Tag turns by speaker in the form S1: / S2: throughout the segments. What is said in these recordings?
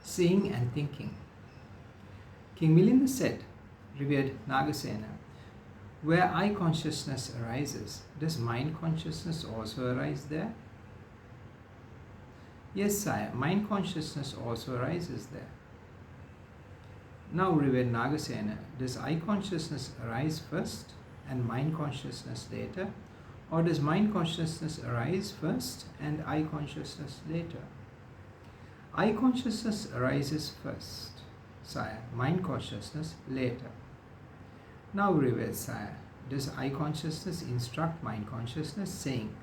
S1: Seeing and thinking. King Milinda said, revered Nagasena, where eye consciousness arises, does mind consciousness also arise there? Yes, sire, mind consciousness also arises there. Now, revered Nagasena, does eye consciousness arise first and mind consciousness later? Or does mind consciousness arise first and eye consciousness later? Eye consciousness arises first, sire, mind consciousness later. Now, revered sire, does eye consciousness instruct mind consciousness, saying,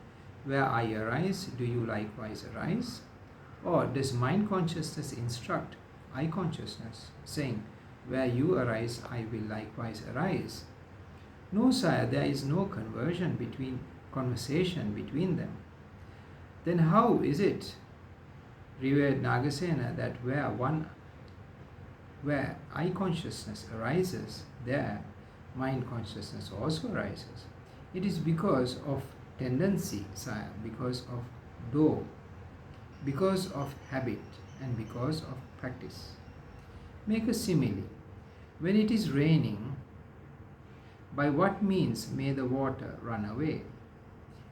S1: where I arise, do you likewise arise? Or does mind consciousness instruct eye consciousness, saying, where you arise, I will likewise arise? No, sire, there is no conversation between them. Then how is it, revered Nagasena, that where eye consciousness arises, there mind consciousness also arises? It is because of tendency, sire, because of do, because of habit, and because of practice. Make a simile. When it is raining, by what means may the water run away?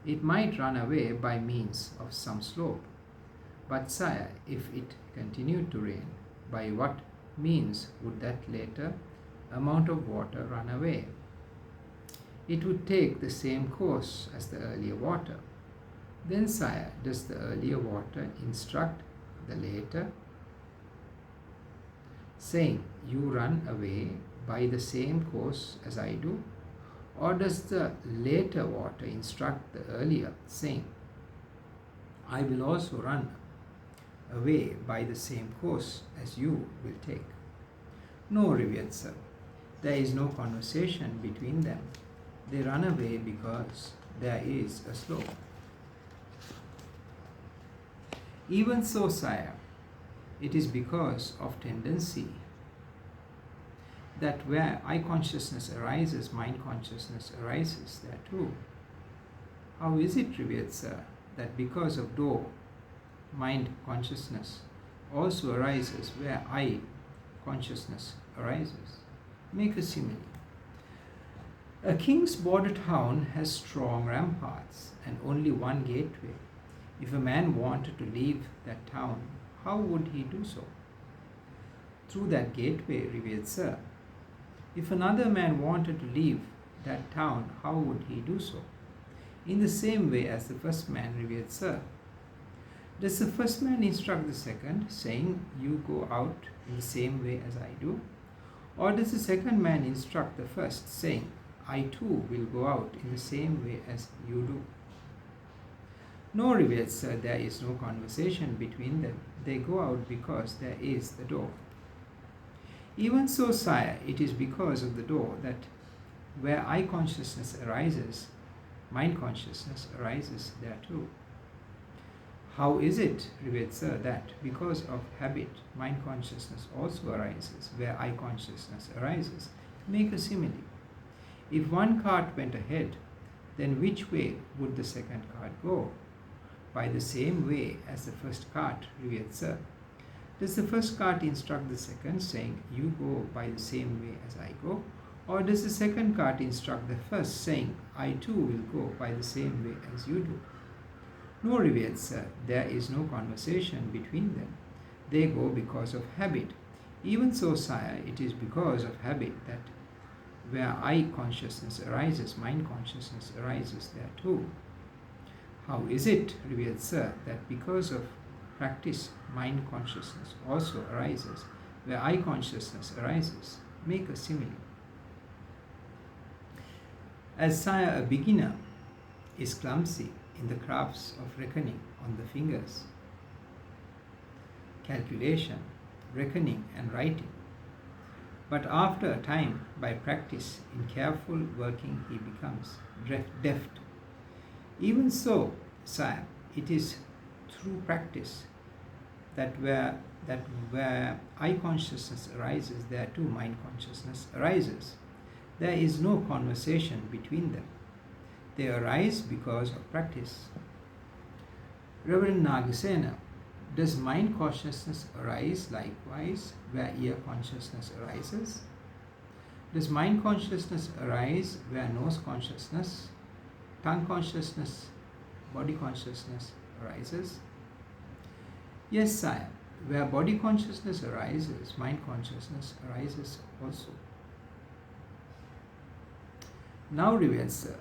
S1: It might run away by means of some slope. But sire, if it continued to rain, by what means would that later amount of water run away? It would take the same course as the earlier water. Then, sire, does the earlier water instruct the later, saying, you run away by the same course as I do? Or does the later water instruct the earlier, saying, I will also run away by the same course as you will take? No, revered sir, there is no conversation between them. They run away because there is a slope. Even so, sire, it is because of tendency that where eye consciousness arises, mind consciousness arises there too. How is it, revered sir, that because of do, mind consciousness also arises where eye consciousness arises? Make a simile. A king's border town has strong ramparts and only one gateway. If a man wanted to leave that town, how would he do so? Through that gateway, revered sir. If another man wanted to leave that town, how would he do so? In the same way as the first man, revered sir. Does the first man instruct the second, saying, you go out in the same way as I do? Or does the second man instruct the first, saying, I too will go out in the same way as you do? No, revered sir, there is no conversation between them. They go out because there is the door. Even so, sire, it is because of the door that where eye consciousness arises, mind consciousness arises there too. How is it, revered sir, that because of habit, mind consciousness also arises where eye consciousness arises? Make a simile. If one cart went ahead, then which way would the second cart go? By the same way as the first cart, revered sir. Does the first cart instruct the second, saying, you go by the same way as I go? Or does the second cart instruct the first, saying, I too will go by the same way as you do? No, revered sir, there is no conversation between them. They go because of habit. Even so, sire, it is because of habit that where eye consciousness arises, mind consciousness arises there too. How is it, revered sir, that because of practice, mind consciousness also arises where eye consciousness arises? Make a simile. As sire, a beginner is clumsy in the crafts of reckoning on the fingers, calculation, reckoning and writing. But after a time, by practice in careful working, he becomes deft. Even so, sire, it is through practice that where eye consciousness arises, there too mind consciousness arises. There is no conversation between them. They arise because of practice. Reverend Nagasena, Does mind consciousness arise likewise where ear consciousness arises? Does mind consciousness arise where nose consciousness, tongue consciousness, body consciousness arises? Yes, sire. Where body consciousness arises, mind consciousness arises also. Now, revered sir,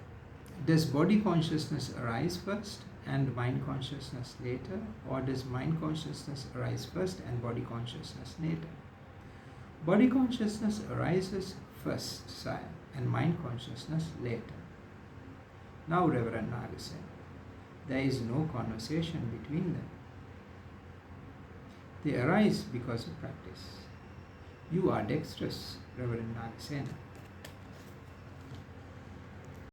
S1: does body consciousness arise first and mind consciousness later, or does mind consciousness arise first and body consciousness later? Body consciousness arises first, sire, and mind consciousness later. Now, Reverend Nagasen, there is no conversation between them. They arise because of practice. You are dexterous, Reverend Nagasena.